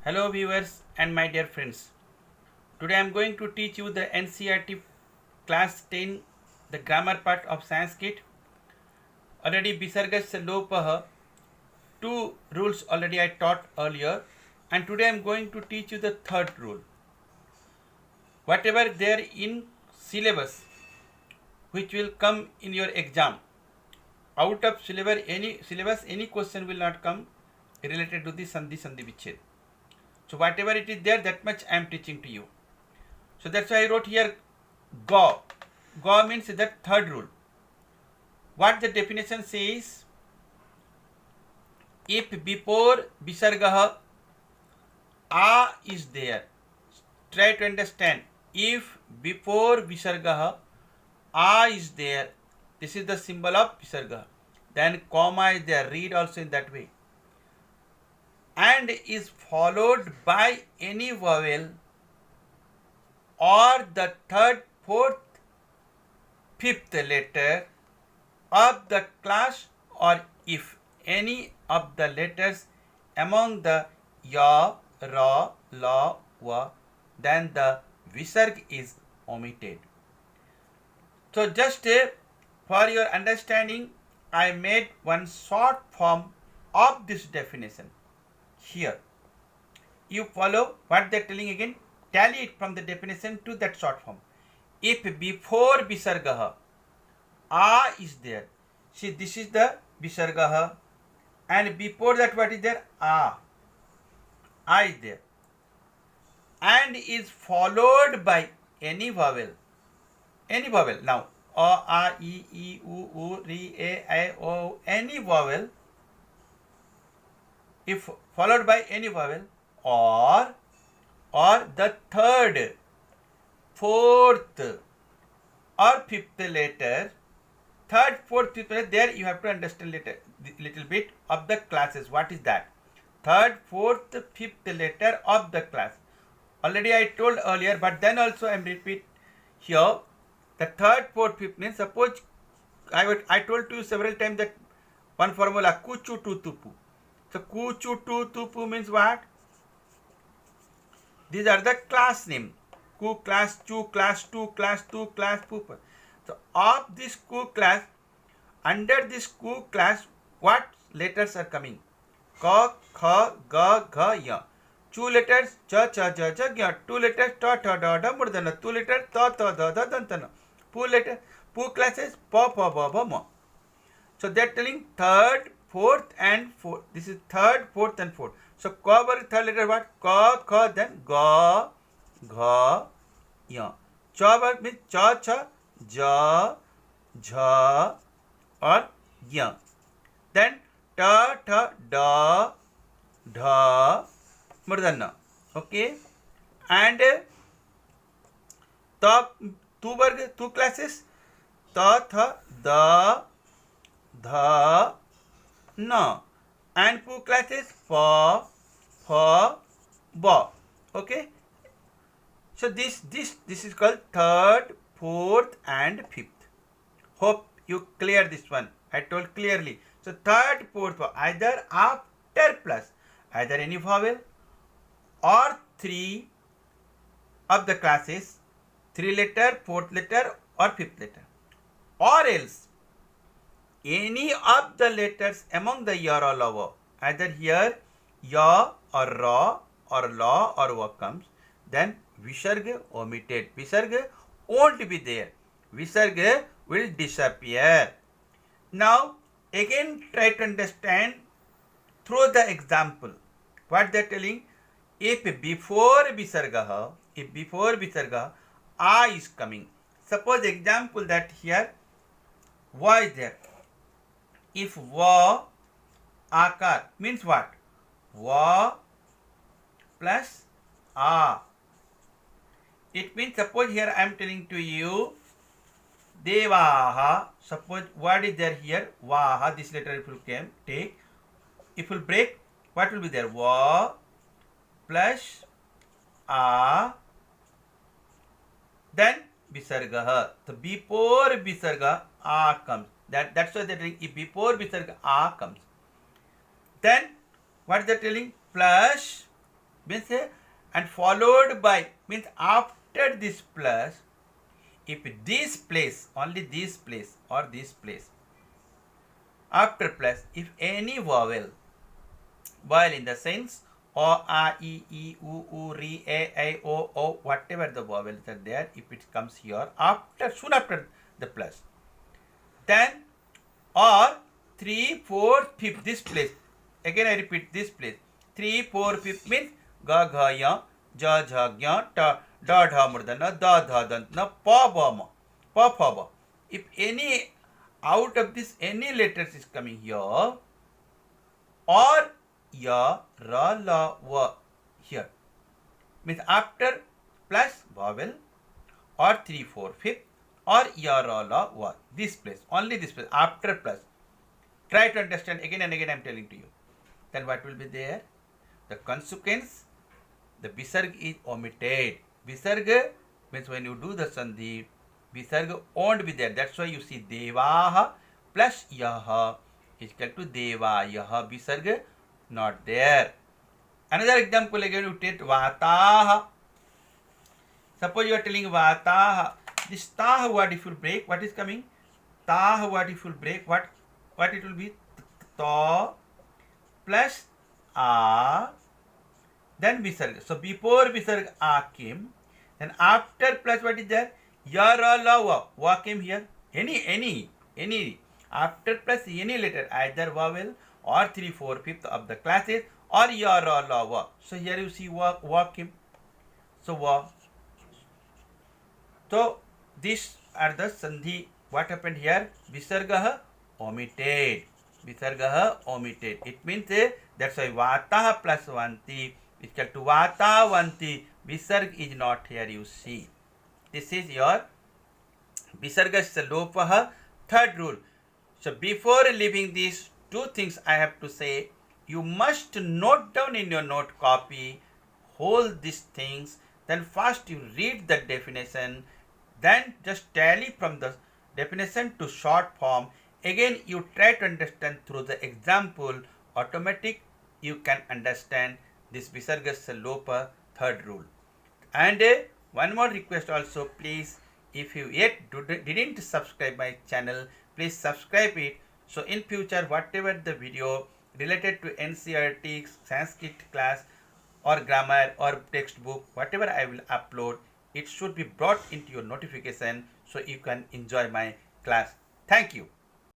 Hello viewers and my dear friends. Today I am going to teach you the NCERT class 10 the grammar part of Sanskrit. Already Visargasya Lopaha, two rules already I taught earlier, and today I am going to teach you the third rule. Whatever there in syllabus which will come in your exam, out of syllabus any question will not come related to the Sandhi Vichhed. So whatever it is there, that much I am teaching to you. So that's why I wrote here Go. Go means that third rule. What the definition says, if before Visargaha A is there, try to understand. If before Visargaha A is there, this is the symbol of Visargaha. Then comma is there, read also in that way. And is followed by any vowel or the third, fourth, fifth letter of the class, or if any of the letters among the ya, ra, la, va, then the visarg is omitted. So just for your understanding, I made one short form of this definition. Here, you follow what they are telling again, tally it from the definition to that short form. If before Visargaha A is there, see this is the Visargaha, and before that what is there? A is there, and is followed by any vowel. Any vowel. Now, A, A, E, U, U, Ri, A, I, O, any vowel, if followed by any vowel, or the third, fourth, or fifth letter, third, fourth, fifth letter, there you have to understand little bit of the classes. What is that? Third, fourth, fifth letter of the class. Already I told earlier, but then also I am repeat here. The third, fourth, fifth means, suppose I told to you several times that one formula, kuchu tu tupu. So kuchu tu tupu means what? These are the class name. Ku class, chu class, tu class, tu class, pupa. So of this ku class, under this ku class, what letters are coming? Ka, kha, ga, gha, ya. Two letters, cha, cha, ja, ja, gya. Two letters, ta, ta, da, da, murdana. Two letters, ta, ta, da, da, dantana. Pu classes, pa, pa, ba, ba, ma. So they are telling third, fourth, and fourth. This is third, fourth, and fourth. So ka third letter what? Ka, kha, then ga, gha, ya. Cha means cha, cha, ja, jha, or ya. Then ta, ta, da, dha, murdana. Okay. And ta, two classes, ta, tha, da, dha, na, and pu classes fa, fa, ba. Okay. So this is called third, fourth, and fifth. Hope you clear this one. I told clearly. So third, fourth, either after plus either any vowel or three of the classes, three letter, fourth letter, or fifth letter, or else any of the letters among the ya, ra, la, va. Either here ya or ra or la or va comes, then visarga omitted. Visarga won't be there. Visarga will disappear. Now again try to understand through the example what they are telling. If before visarga a is coming, suppose example that here va is there. If va akar means what? Va plus a. It means, suppose here I am telling to you devaha. Suppose what is there here? Vaha. This letter if you can take, if you break, what will be there? Va plus a, then visarga. So before visarga a comes. That's why they're telling if before visarga a comes. Then what they're telling? Plus means and followed by means after this plus, if this place, only this place or this place, after plus, if any vowel in the sense o, a, e, u, ri, a, o, whatever the vowels are there, if it comes here after, soon after the plus, then or 3, 4, 5 this place. Again I repeat this place. 3, 4, 5 means ga, gha, ya, ja, jha, gya, ta, da, dha, murdana, da, dha, dantana, pa, ba, ma, pa, pha, ba. If any out of this any letters is coming here, or ya, ra, la, wa here, means after plus vowel or 3, 4, 5 or ya, ra, la, wa, this place, only this place, after plus. Try to understand again and again I am telling to you. Then what will be there? The consequence, the visarga is omitted. Visarga means when you do the sandhi, visarga won't be there. That's why you see devaha plus yaha is equal to devayaha. Visarga not there. Another example again you take vataha. Suppose you are telling vataha. This taha what if you break? What is coming? Taha what if you break? What it will be? Ta plus a, then visarga. So before visarga a came, then after plus what is there? Ya, ra, la, wa came here. Any. After plus any letter, either vowel or 3, 4, 5 of the classes or ya, ra, la, wa. So here you see wa came. So wa. So these are the sandhi. What happened here? Visarga omitted. Visarga omitted. It means that's why vataha plus vanti is equal to vata vanti. Visarga is not here, you see. This is your visarga lopaha third rule. So before leaving these two things I have to say, you must note down in your note copy hold these things. Then first you read the definition, then just tally from the definition to short form. Again you try to understand through the example. Automatic you can understand this visarga lopa third rule. And one more request also, please, if you yet didn't subscribe my channel, please subscribe it. So in future whatever the video related to NCERT, Sanskrit class or grammar or textbook, whatever I will upload, it should be brought into your notification so you can enjoy my class. Thank you.